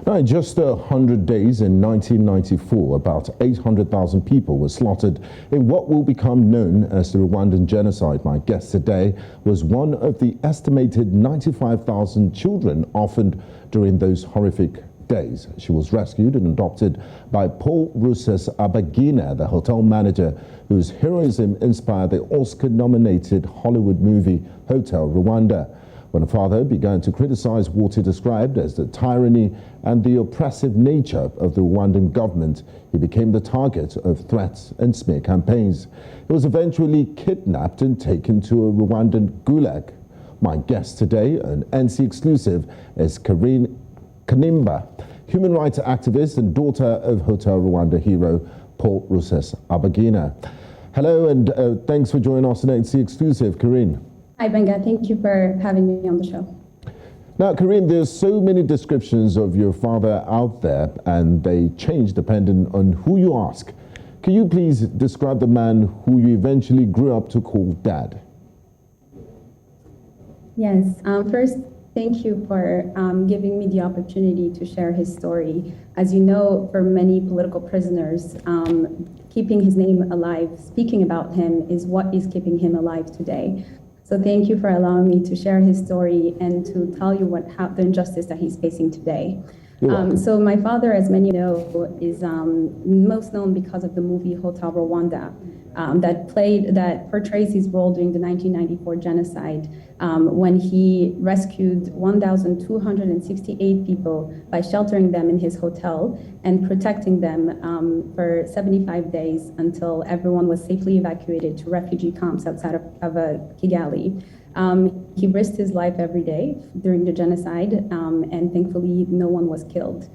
Now, in just 100 days in 1994, about 800,000 people were slaughtered in what will become known as the Rwandan genocide. My guest today was one of the estimated 95,000 children orphaned during those horrific days. She was rescued and adopted by Paul Rusesabagina, the hotel manager whose heroism inspired the Oscar-nominated Hollywood movie Hotel Rwanda. When her father began to criticize what he described as the tyranny and the oppressive nature of the Rwandan government, he became the target of threats and smear campaigns. He was eventually kidnapped and taken to a Rwandan gulag. My guest today, an NC exclusive, is Carine Kanimba, human rights activist and daughter of Hotel Rwanda hero Paul Rusesabagina. Hello, and thanks for joining us on NC exclusive, Carine. Hi, Gbenga. Thank you for having me on the show. Now, Carine, there's so many descriptions of your father out there, and they change depending on who you ask. Can you please describe the man who you eventually grew up to call Dad? Yes. First, thank you for giving me the opportunity to share his story. As you know, for many political prisoners, keeping his name alive, speaking about him is what is keeping him alive today. So thank you for allowing me to share his story and to tell you the injustice that he's facing today. So my father, as many know, is most known because of the movie Hotel Rwanda that portrays his role during the 1994 genocide when he rescued 1,268 people by sheltering them in his hotel and protecting them for 75 days until everyone was safely evacuated to refugee camps outside of Kigali. He risked his life every day during the genocide, and thankfully no one was killed.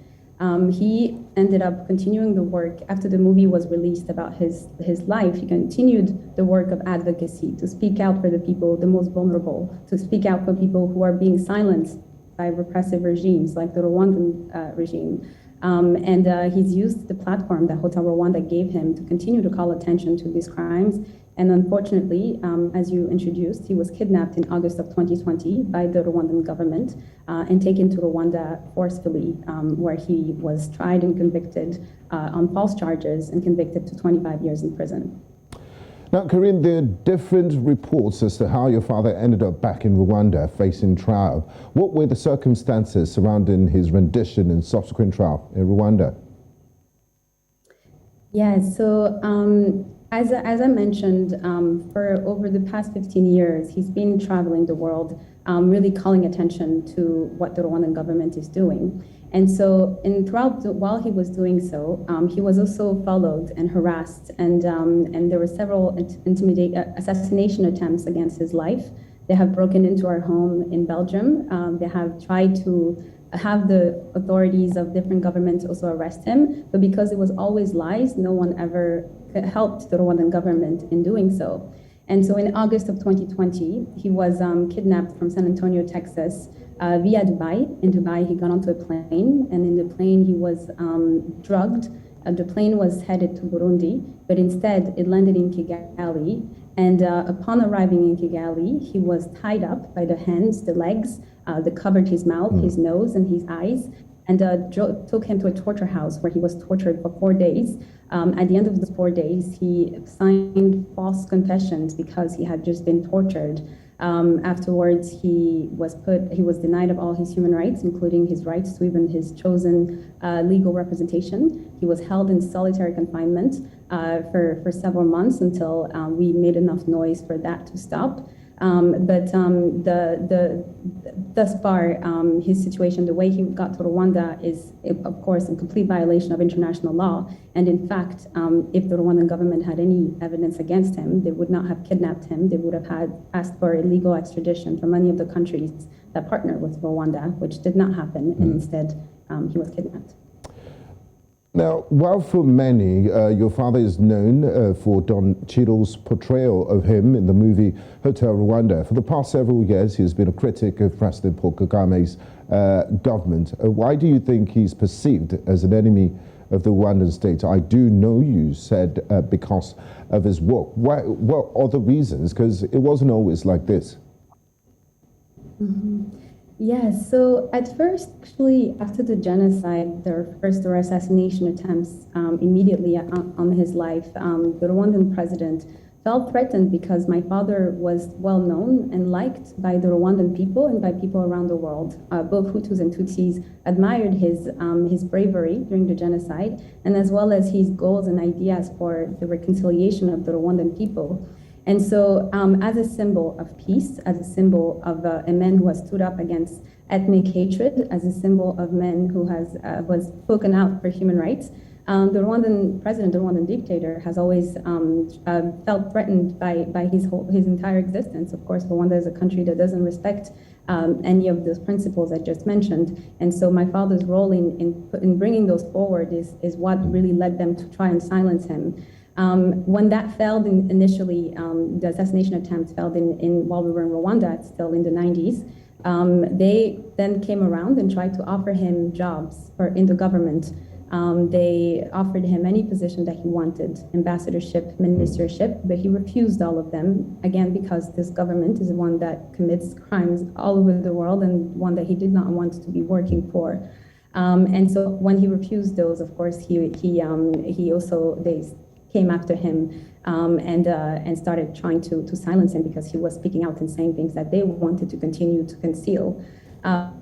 He ended up continuing the work after the movie was released about his life. He continued the work of advocacy to speak out for the people, the most vulnerable, to speak out for people who are being silenced by repressive regimes like the Rwandan regime. And he's used the platform that Hotel Rwanda gave him to continue to call attention to these crimes. And unfortunately, as you introduced, he was kidnapped in August of 2020 by the Rwandan government and taken to Rwanda forcefully, where he was tried and convicted on false charges and convicted to 25 years in prison. Now, Carine, there are different reports as to how your father ended up back in Rwanda facing trial. What were the circumstances surrounding his rendition and subsequent trial in Rwanda? Yes, so as I mentioned, for over the past 15 years, he's been traveling the world, really calling attention to what the Rwandan government is doing. And so while he was doing so, he was also followed and harassed, and there were several assassination attempts against his life. They have broken into our home in Belgium. They have tried to have the authorities of different governments also arrest him, but because it was always lies, no one ever helped the Rwandan government in doing so. And so in August of 2020, he was kidnapped from San Antonio, Texas, via Dubai. In Dubai, he got onto a plane, and in the plane, he was drugged. The plane was headed to Burundi, but instead, it landed in Kigali. And upon arriving in Kigali, he was tied up by the hands, the legs, that covered his mouth, his nose, and his eyes, and took him to a torture house where he was tortured for 4 days. At the end of the 4 days, he signed false confessions because he had just been tortured. Afterwards, he was denied of all his human rights, including his rights to even his chosen legal representation. He was held in solitary confinement for several months until we made enough noise for that to stop. Thus far, his situation, the way he got to Rwanda is, of course, in complete violation of international law. And in fact, if the Rwandan government had any evidence against him, they would not have kidnapped him. They would have asked for illegal extradition from many of the countries that partner with Rwanda, which did not happen. And instead, he was kidnapped. Now, while for many, your father is known for Don Cheadle's portrayal of him in the movie Hotel Rwanda, for the past several years he has been a critic of President Paul Kagame's government. Why do you think he's perceived as an enemy of the Rwandan state? I do know you said because of his work. What are the reasons? Because it wasn't always like this. Yes, so at first, actually, after the genocide, there were assassination attempts immediately on his life. The Rwandan president felt threatened because my father was well known and liked by the Rwandan people and by people around the world. Both Hutus and Tutsis admired his bravery during the genocide, and as well as his goals and ideas for the reconciliation of the Rwandan people. And so, as a symbol of peace, as a symbol of a man who has stood up against ethnic hatred, as a symbol of men who was spoken out for human rights, the Rwandan president, the Rwandan dictator, has always felt threatened by his entire existence. Of course, Rwanda is a country that doesn't respect any of those principles I just mentioned. And so my father's role in bringing those forward is what really led them to try and silence him. When that failed initially, the assassination attempt failed while we were in Rwanda, still in the 90s. They then came around and tried to offer him jobs in the government. They offered him any position that he wanted, ambassadorship, ministership, but he refused all of them, again, because this government is one that commits crimes all over the world and one that he did not want to be working for. And so when he refused those, of course, they came after him and started trying to silence him because he was speaking out and saying things that they wanted to continue to conceal.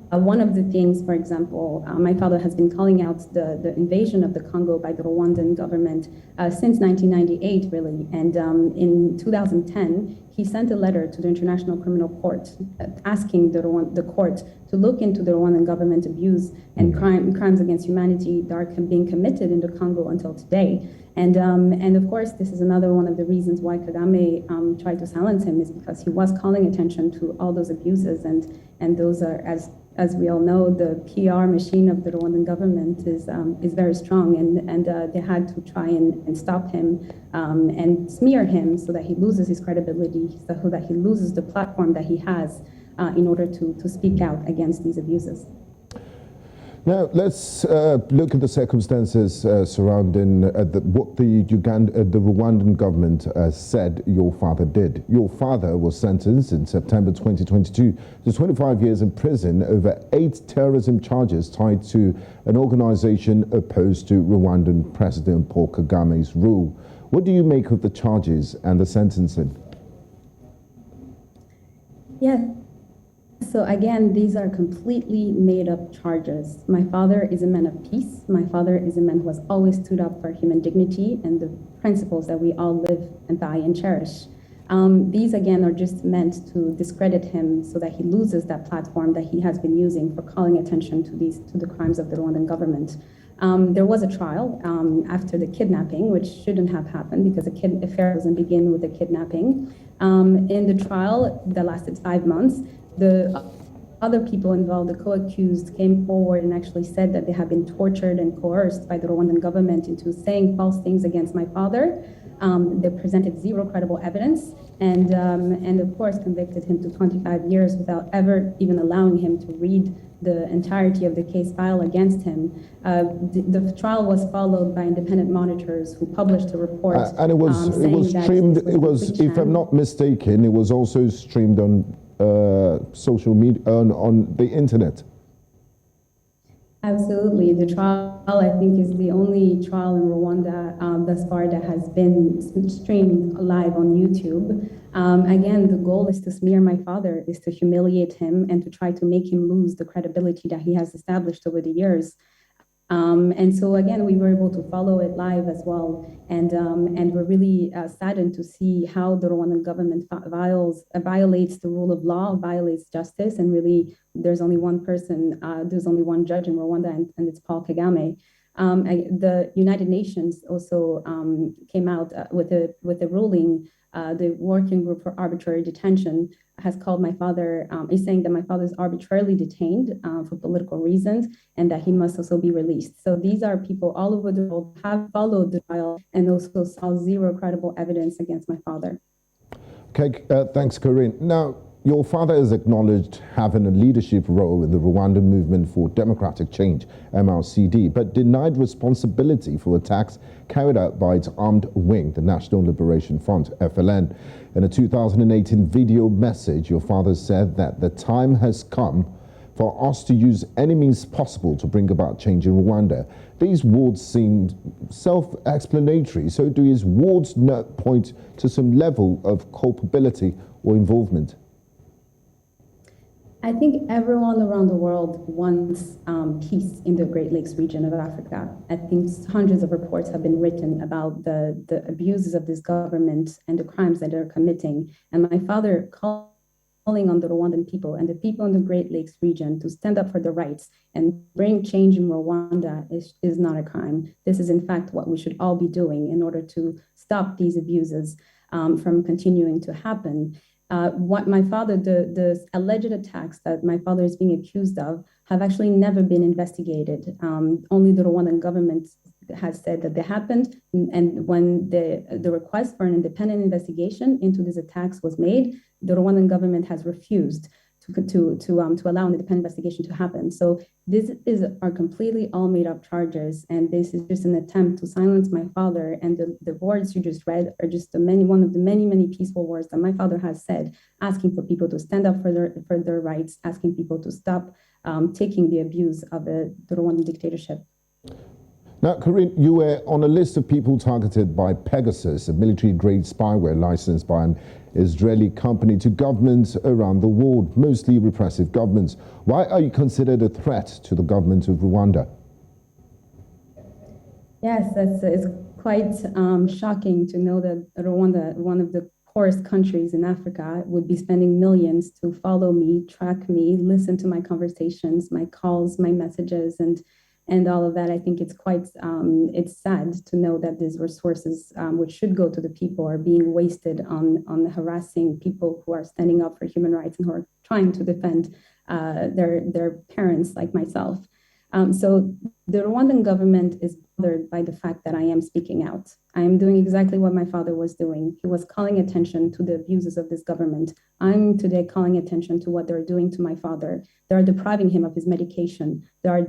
One of the things, for example, my father has been calling out the invasion of the Congo by the Rwandan government since 1998, really. And in 2010, he sent a letter to the International Criminal Court asking the court to look into the Rwandan government abuse and crimes against humanity that are being committed in the Congo until today. And of course, this is another one of the reasons why Kagame tried to silence him, is because he was calling attention to all those abuses, and those are, as we all know, the PR machine of the Rwandan government is very strong, and they had to try and stop him and smear him so that he loses his credibility, so that he loses the platform that he has in order to speak out against these abuses. Now, let's look at the circumstances surrounding what the Rwandan government said your father did. Your father was sentenced in September 2022 to 25 years in prison over 8 terrorism charges tied to an organization opposed to Rwandan President Paul Kagame's rule. What do you make of the charges and the sentencing? Yes. So again, these are completely made up charges. My father is a man of peace. My father is a man who has always stood up for human dignity and the principles that we all live and die and cherish. These again are just meant to discredit him so that he loses that platform that he has been using for calling attention to the crimes of the Rwandan government. There was a trial after the kidnapping, which shouldn't have happened because the affair doesn't begin with the kidnapping. In the trial that lasted 5 months, the other people involved, the co-accused, came forward and actually said that they have been tortured and coerced by the Rwandan government into saying false things against my father. They presented zero credible evidence and of course convicted him to 25 years without ever even allowing him to read the entirety of the case file against him. The trial was followed by independent monitors who published a report. And it was streamed. It was, if I'm not mistaken, it was also streamed on social media, on the internet. Absolutely. The trial, I think, is the only trial in Rwanda thus far that has been streamed live on YouTube. Again, the goal is to smear my father, is to humiliate him and to try to make him lose the credibility that he has established over the years. And so again, we were able to follow it live as well, and we're really saddened to see how the Rwandan government violates the rule of law, violates justice, and really there's only one person, there's only one judge in Rwanda, and it's Paul Kagame. The United Nations also came out with a ruling. The Working Group for Arbitrary Detention has called my father, is saying that my father is arbitrarily detained for political reasons and that he must also be released. So these are people all over the world who have followed the trial and also saw zero credible evidence against my father. Okay, thanks, Carine. Now, your father is acknowledged having a leadership role in the Rwandan Movement for Democratic Change, MRCD, but denied responsibility for attacks carried out by its armed wing, the National Liberation Front, FLN. In a 2018 video message, your father said that the time has come for us to use any means possible to bring about change in Rwanda. These words seem self-explanatory, so do his words not point to some level of culpability or involvement? I think everyone around the world wants peace in the Great Lakes region of Africa. I think hundreds of reports have been written about the abuses of this government and the crimes that they're committing. And my father calling on the Rwandan people and the people in the Great Lakes region to stand up for their rights and bring change in Rwanda is not a crime. This is in fact what we should all be doing in order to stop these abuses from continuing to happen. What my father, the alleged attacks that my father is being accused of have actually never been investigated. Only the Rwandan government has said that they happened. And when the request for an independent investigation into these attacks was made, the Rwandan government has refused to allow an independent investigation to happen. So are completely all made up charges, and this is just an attempt to silence my father. And the words you just read are just one of the many peaceful words that my father has said, asking for people to stand up for their rights, asking people to stop taking the abuse of the Rwandan dictatorship. Now, Carine, you were on a list of people targeted by Pegasus, a military-grade spyware licensed by an Israeli company to governments around the world, mostly repressive governments. Why are you considered a threat to the government of Rwanda? Yes, it's quite shocking to know that Rwanda, one of the poorest countries in Africa, would be spending millions to follow me, track me, listen to my conversations, my calls, my messages, and all of that. I think it's quite, it's sad to know that these resources, which should go to the people, are being wasted on harassing people who are standing up for human rights and who are trying to defend their parents like myself. So the Rwandan government is bothered by the fact that I am speaking out. I am doing exactly what my father was doing. He was calling attention to the abuses of this government. I'm today calling attention to what they're doing to my father. They're depriving him of his medication. They are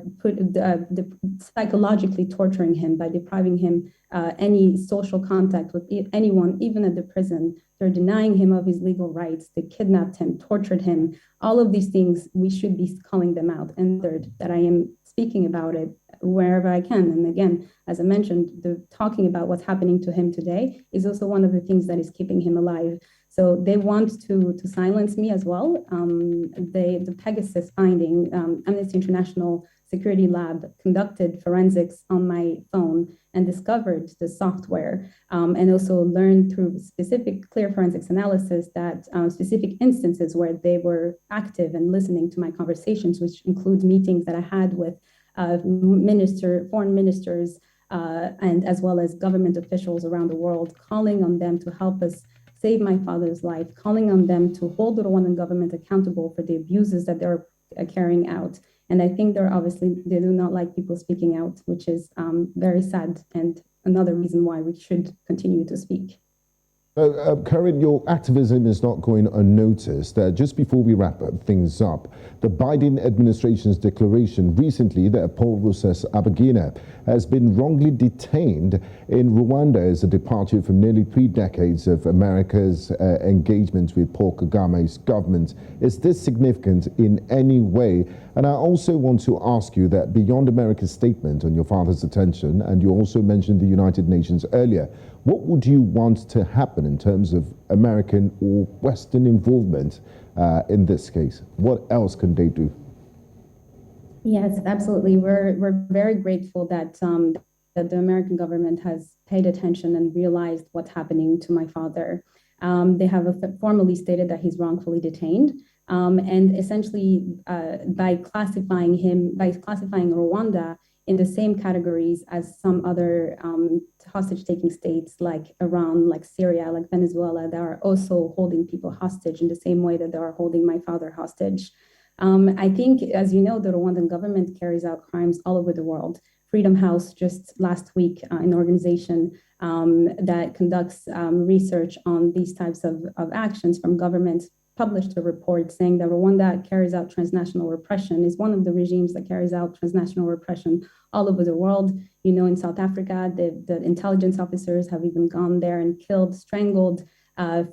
psychologically torturing him by depriving him any social contact with anyone, even at the prison. They're denying him of his legal rights. They kidnapped him, tortured him. All of these things, we should be calling them out. And third, that I am speaking about it wherever I can. And again, as I mentioned, talking about what's happening to him today is also one of the things that is keeping him alive. So they want to silence me as well. The Pegasus finding, Amnesty International Security Lab conducted forensics on my phone and discovered the software, and also learned through specific clear forensics analysis that specific instances where they were active and listening to my conversations, which include meetings that I had with foreign ministers, and as well as government officials around the world, calling on them to help us save my father's life, calling on them to hold the Rwandan government accountable for the abuses that they're carrying out. And I think they do not like people speaking out, which is very sad, and another reason why we should continue to speak. Carine, your activism is not going unnoticed. Just before we wrap things up, the Biden administration's declaration recently that Paul Rusesabagina has been wrongly detained in Rwanda as a departure from nearly 3 decades of America's engagement with Paul Kagame's government. Is this significant in any way? And I also want to ask you that beyond America's statement on your father's detention, and you also mentioned the United Nations earlier, what would you want to happen in terms of American or Western involvement in this case? What else can they do? Yes, absolutely. We're very grateful that that the American government has paid attention and realized what's happening to my father. They have formally stated that he's wrongfully detained, and essentially by classifying Rwanda in the same categories as some other hostage-taking states like Iran, like Syria, like Venezuela, that are also holding people hostage in the same way that they are holding my father hostage. I think, as you know, the Rwandan government carries out crimes all over the world. Freedom House just last week, an organization that conducts research on these types of actions from governments, published a report saying that Rwanda carries out transnational repression, is one of the regimes that carries out transnational repression all over the world. You know, in South Africa, the intelligence officers have even gone there and killed, strangled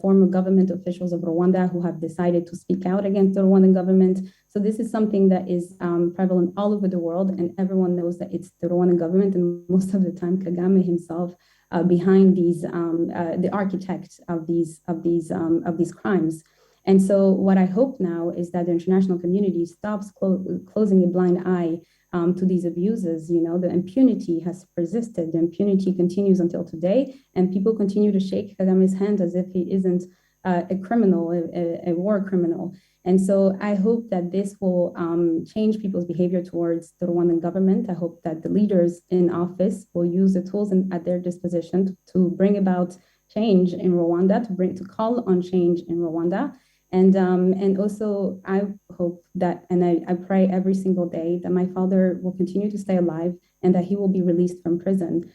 former government officials of Rwanda who have decided to speak out against the Rwandan government. So this is something that is prevalent all over the world, and everyone knows that it's the Rwandan government, and most of the time Kagame himself behind these, the architect of these crimes. And so what I hope now is that the international community stops closing a blind eye to these abuses. You know, the impunity has persisted. The impunity continues until today, and people continue to shake Kagame's hand as if he isn't a criminal, a war criminal. And so I hope that this will change people's behavior towards the Rwandan government. I hope that the leaders in office will use the tools at their disposition to bring about change in Rwanda, to call on change in Rwanda. And also I hope that, and I pray every single day that my father will continue to stay alive and that he will be released from prison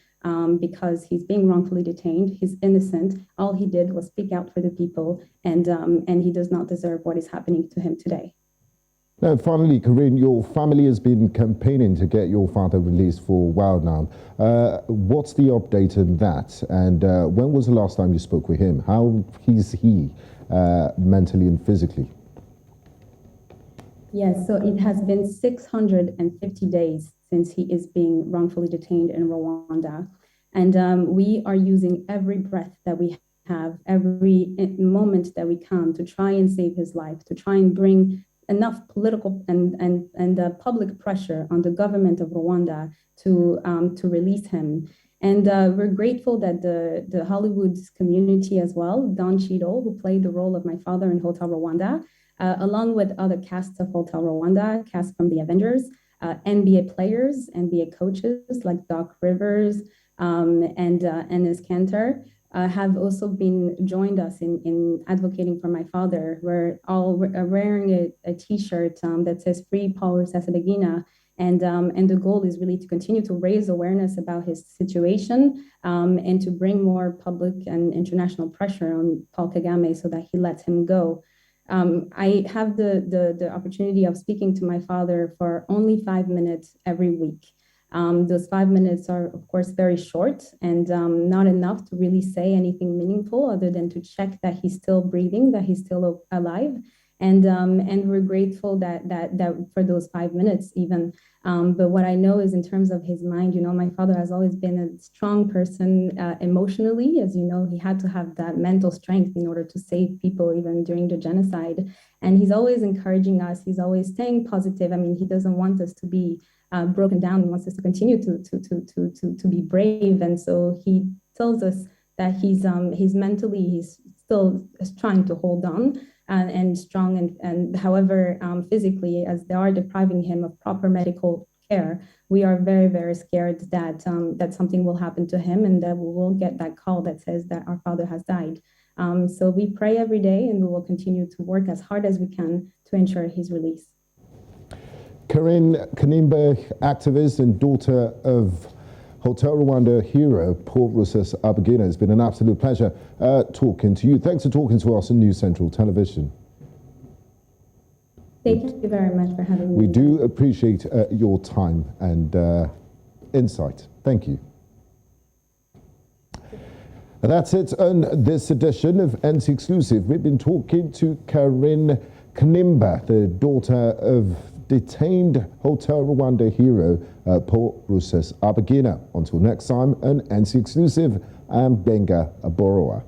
because he's being wrongfully detained. He's innocent. All he did was speak out for the people, and he does not deserve what is happening to him today. Now, finally, Carine, your family has been campaigning to get your father released for a while now. What's the update on that? And when was the last time you spoke with him? How is he mentally and physically? Yes, so it has been 650 days since he is being wrongfully detained in Rwanda. And we are using every breath that we have, every moment that we can to try and save his life, to try and bring enough political and public pressure on the government of Rwanda to release him. And we're grateful that the Hollywood community as well, Don Cheadle, who played the role of my father in Hotel Rwanda, along with other casts of Hotel Rwanda, cast from the Avengers, NBA players, NBA coaches like Doc Rivers and Enes Kanter, have also been joined us in advocating for my father. We're all wearing a T-shirt that says "Free Paul Rusesabagina," and the goal is really to continue to raise awareness about his situation and to bring more public and international pressure on Paul Kagame so that he lets him go. I have the opportunity of speaking to my father for only 5 minutes every week. Those 5 minutes are, of course, very short and not enough to really say anything meaningful other than to check that he's still breathing, that he's still alive. And we're grateful that for those 5 minutes even. But what I know is in terms of his mind, you know, my father has always been a strong person emotionally. As you know, he had to have that mental strength in order to save people even during the genocide. And he's always encouraging us. He's always staying positive. I mean, he doesn't want us to be broken down. He wants us to continue to be brave. And so he tells us that he's still trying to hold on and strong, and however, physically, as they are depriving him of proper medical care, we are very, very scared that that something will happen to him and that we will get that call that says that our father has died. So we pray every day, and we will continue to work as hard as we can to ensure his release. Carine Kanimba, activist and daughter of Hotel Rwanda hero Paul Rusesabagina, it's been an absolute pleasure talking to you. Thanks for talking to us on News Central Television. Thank you very much for having me. We do appreciate your time and insight. Thank you. And that's it on this edition of NC Exclusive. We've been talking to Carine Kanimba, the daughter of detained Hotel Rwanda hero Paul Rusesabagina. Until next time on NC Exclusive, I'm Gbenga Aborowa.